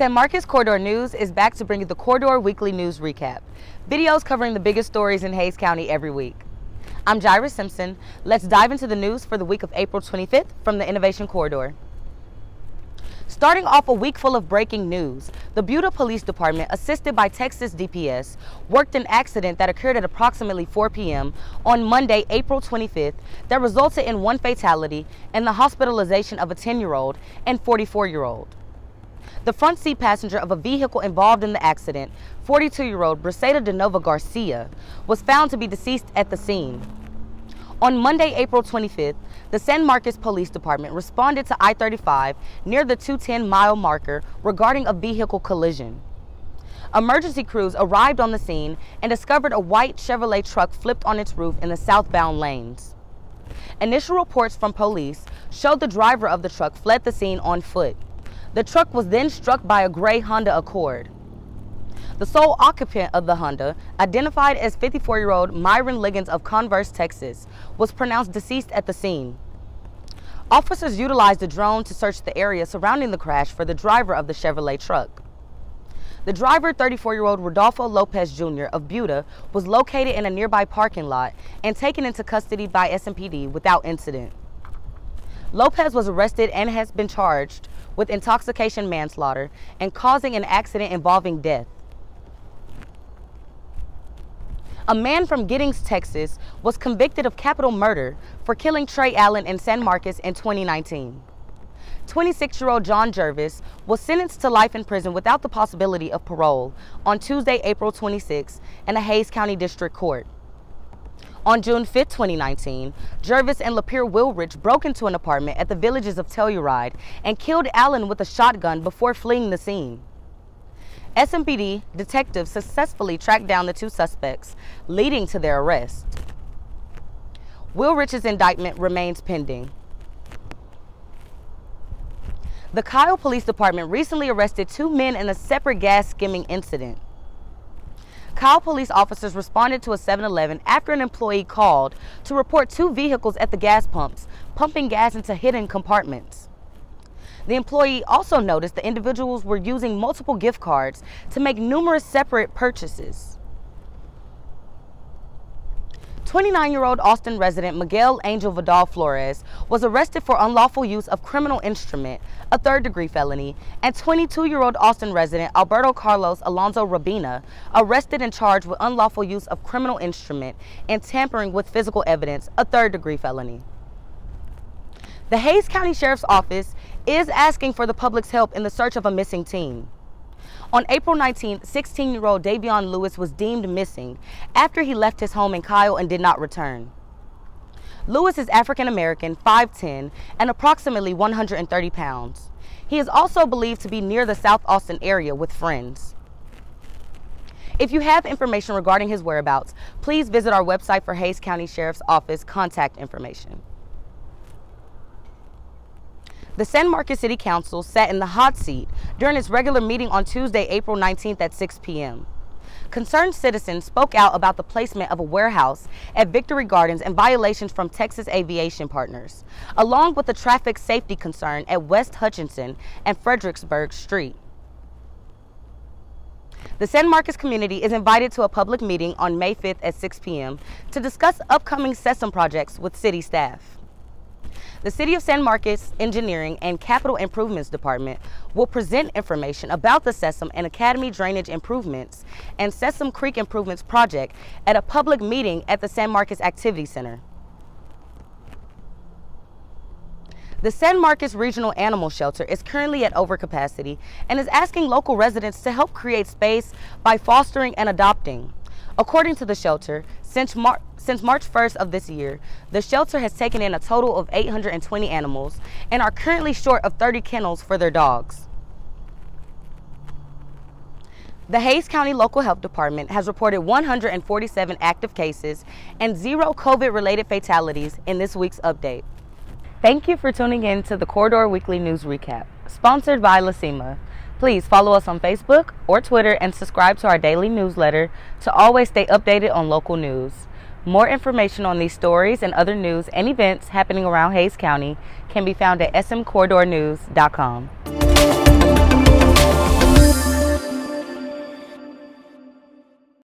San Marcos Corridor News is back to bring you the Corridor Weekly News Recap, videos covering the biggest stories in Hays County every week. I'm Jaira Simpson. Let's dive into the news for the week of April 25th from the Innovation Corridor. Starting off a week full of breaking news, the Buda Police Department, assisted by Texas DPS, worked an accident that occurred at approximately 4 p.m. on Monday, April 25th, that resulted in one fatality and the hospitalization of a 10-year-old and 44-year-old. The front seat passenger of a vehicle involved in the accident, 42-year-old Briseida De Nova Garcia, was found to be deceased at the scene. On Monday, April 25th, the San Marcos Police Department responded to I-35 near the 210-mile marker regarding a vehicle collision. Emergency crews arrived on the scene and discovered a white Chevrolet truck flipped on its roof in the southbound lanes. Initial reports from police showed the driver of the truck fled the scene on foot. The truck was then struck by a gray Honda Accord. The sole occupant of the Honda, identified as 54-year-old Myron Liggins of Converse, Texas, was pronounced deceased at the scene. Officers utilized a drone to search the area surrounding the crash for the driver of the Chevrolet truck. The driver, 34-year-old Rodolfo Lopez Jr. of Buda, was located in a nearby parking lot and taken into custody by SMPD without incident. Lopez was arrested and has been charged with intoxication manslaughter and causing an accident involving death. A man from Giddings, Texas, was convicted of capital murder for killing Trey Allen in San Marcos in 2019. 26-year-old John Jervis was sentenced to life in prison without the possibility of parole on Tuesday, April 26, in a Hays County District Court. On June 5, 2019, Jervis and Lapeer Wilrich broke into an apartment at the Villages of Telluride and killed Allen with a shotgun before fleeing the scene. SMPD detectives successfully tracked down the two suspects, leading to their arrest. Wilrich's indictment remains pending. The Kyle Police Department recently arrested two men in a separate gas skimming incident. Kyle police officers responded to a 7-Eleven after an employee called to report two vehicles at the gas pumps pumping gas into hidden compartments. The employee also noticed the individuals were using multiple gift cards to make numerous separate purchases. 29-year-old Austin resident Miguel Angel Vidal Flores was arrested for unlawful use of criminal instrument, a third-degree felony, and 22-year-old Austin resident Alberto Carlos Alonso Rabina arrested and charged with unlawful use of criminal instrument and tampering with physical evidence, a third-degree felony. The Hays County Sheriff's Office is asking for the public's help in the search of a missing teen. On April 19th, 16-year-old Davion Lewis was deemed missing after he left his home in Kyle and did not return. Lewis is African-American, 5'10", and approximately 130 pounds. He is also believed to be near the South Austin area with friends. If you have information regarding his whereabouts, please visit our website for Hays County Sheriff's Office contact information. The San Marcos City Council sat in the hot seat during its regular meeting on Tuesday, April 19th at 6 p.m. Concerned citizens spoke out about the placement of a warehouse at Victory Gardens and violations from Texas Aviation Partners, along with the traffic safety concern at West Hutchinson and Fredericksburg Street. The San Marcos community is invited to a public meeting on May 5th at 6 p.m. to discuss upcoming SESM projects with city staff. The City of San Marcos Engineering and Capital Improvements Department will present information about the SESM and Academy Drainage Improvements and Sesame Creek Improvements project at a public meeting at the San Marcos Activity Center. The San Marcos Regional Animal Shelter is currently at overcapacity and is asking local residents to help create space by fostering and adopting. According to the shelter, since March 1st of this year, the shelter has taken in a total of 820 animals and are currently short of 30 kennels for their dogs. The Hays County Local Health Department has reported 147 active cases and 0 COVID-related fatalities in this week's update. Thank you for tuning in to the Corridor Weekly News Recap, sponsored by LaCima. Please follow us on Facebook or Twitter and subscribe to our daily newsletter to always stay updated on local news. More information on these stories and other news and events happening around Hays County can be found at smcorridornews.com.